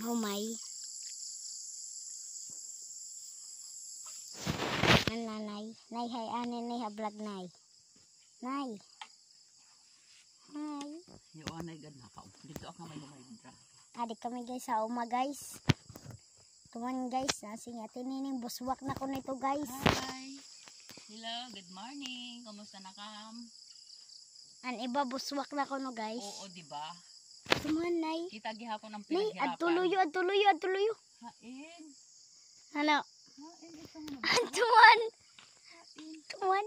humay. Nanay. Nay, hay, anin, nay, ha-vlog, nay. Nay. Hi. Yung anay ganda ka. Dito ako may humay dra. Adik kami guys sa uma guys. Tuman guys, nasing atin nining buswak na ko nito guys. Hi. Hello, good morning. Kumusta na kam? An iba buswak na ko no guys. Oo, di ba? Tuman nay. Kita gihapon ang Nay, pinaghirapan. adtuloyo. Hain. Ano? Hain ito mo. Tuman. Hain. Tuman.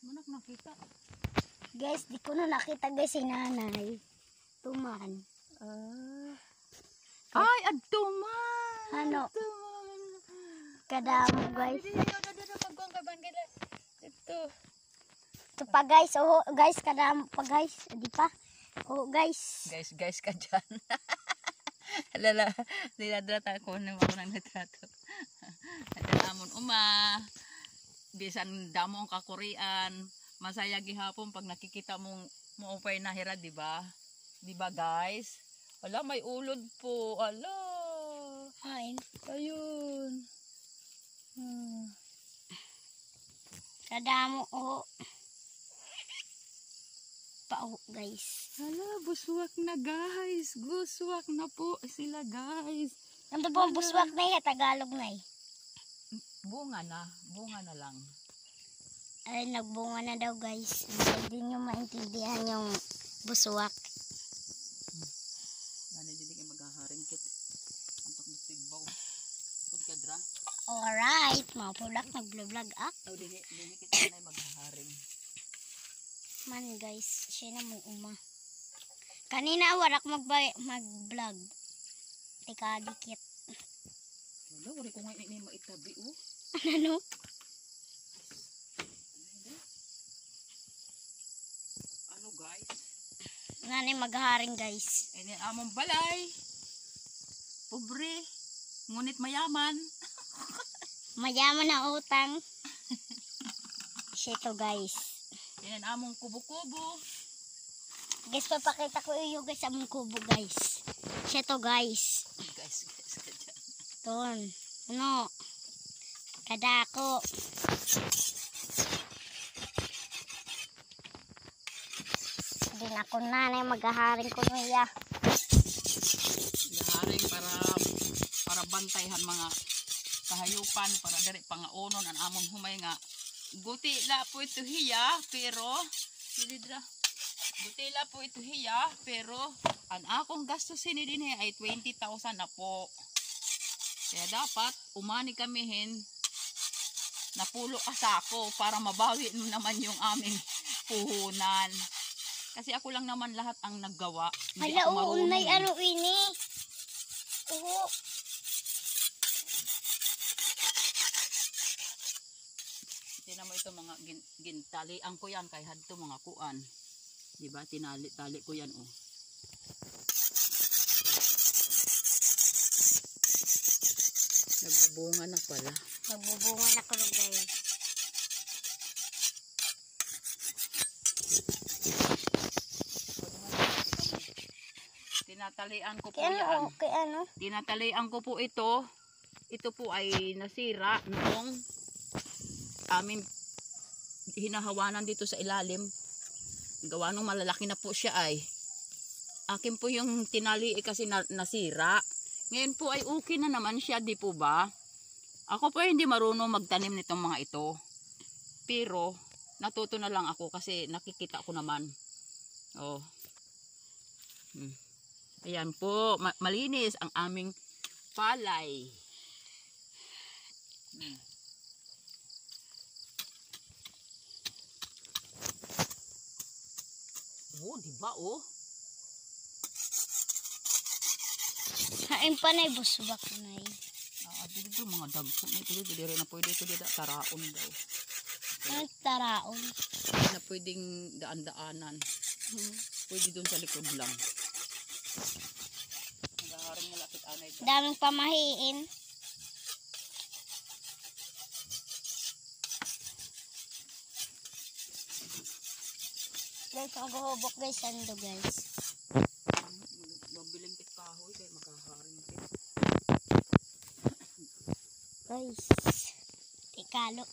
Manak nakita. Guys, di ko na nakita guys si nanay. Tuman. Ay, adtuman. Ano? Adtuman. Kadamo guys. Ito. Ito pa guys. Oh, guys, kadamo pa guys. Di pa. Oh, guys. Guys ka dyan. Alala, dinadrata ko naman ako ng litrato. Adamon uma. Bisan damo ang kakurian. Masaya gihapon pag nakikita mong maupay na hira, di ba? Di ba guys? Ala, may ulod po. Ala. Fine. Ayun. Kadamo oh. Pao guys. Ala, buswak na guys. Buswak na po sila guys. Ano po ang buswak na eh, Tagalog na eh. Bunga na lang. Ay, nagbunga na daw guys. Hindi nyo maintindihan yung buswak. Ano din kayo maghaharing kit. Antok mo sigbaw. Pud ka dra. Alright, mga pulak, nag-vlog ah. Oh, dini kita na maghaharing. Man guys, siya na mo uma. Kanina warak mag-vlog. Teka, dikit. Wala, wala ko ngayon may maitabi oh. Ano? Ano guys? Nani magharing guys. Ini among balay. Pobre. Ngunit mayaman. Mayaman na utang. Siya to guys. Yan among kubo-kubo. Guys, papakita ko iyo guys among kubo guys. Siya to guys. Guys ka dyan. Ton. Ano? Kadako. Hindi na ako nanay maghaharing ko niya. Gaharing para bantayhan mga kahayupan para diri pangaunon ang amon humay nga guti la po ito hiya pero didra guti la po ito hiya pero ang akong gastusin din ay 20,000 na po. Kaya dapat umani kamihin na pulo asako para mabawi naman yung aming puhunan. Kasi ako lang naman lahat ang naggawa. Hala, unay ano ini. Oo. Tingnan mo ito mga gintalian ko yan kay hadto mga kuan. Diba? Tinali-tali ko yan oh. Nagbubunga na pala. Nagbubunga na ko guys. Tinatalian ko po Kaya yan. okay ano? Tinatalian ko po ito. Ito po ay nasira noong aming hinahawanan dito sa ilalim. Gawa nung malalaki na po siya ay. Akin po yung tinali kasi nasira. Ngayon po ay okay na naman siya, di po ba? Ako po hindi marunong magtanim nitong mga ito. Pero natuto na lang ako kasi nakikita ko naman. Oh. Ayan po, malinis ang aming palay. Oh, diba oh? Kain pa na buswak na eh. Dito mga dagko na ito. Dito rin na pwede ito dito. Taraon daw. Ano taraon? Na pwedeng daan-daanan. Pwede doon sa likod lang. Nagaharing na lapit anay. Daming pamahiin. Guys, maghubok guys, sando guys. Mabiling kit kahoy kay Guys, tikalo.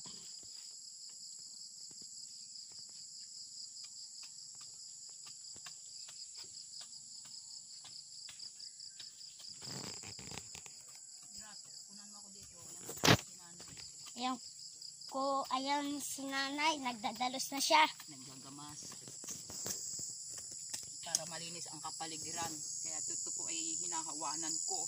Ayan si nanay, nagdadalos na siya. Naggagamas. Para malinis ang kapaligiran. Kaya ito po ay hinahawanan ko.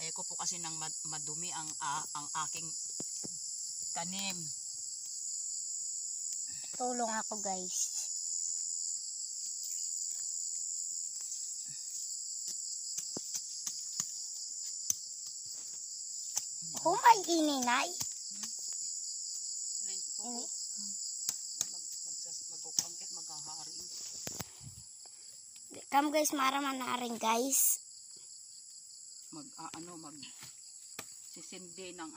Ayoko po kasi nang madumi ang aking tanim. Tulong ako guys. Humay ininay. Ini. Magkukangkit, maghaharing. Kam guys, maraman na rin guys. Sisindi ng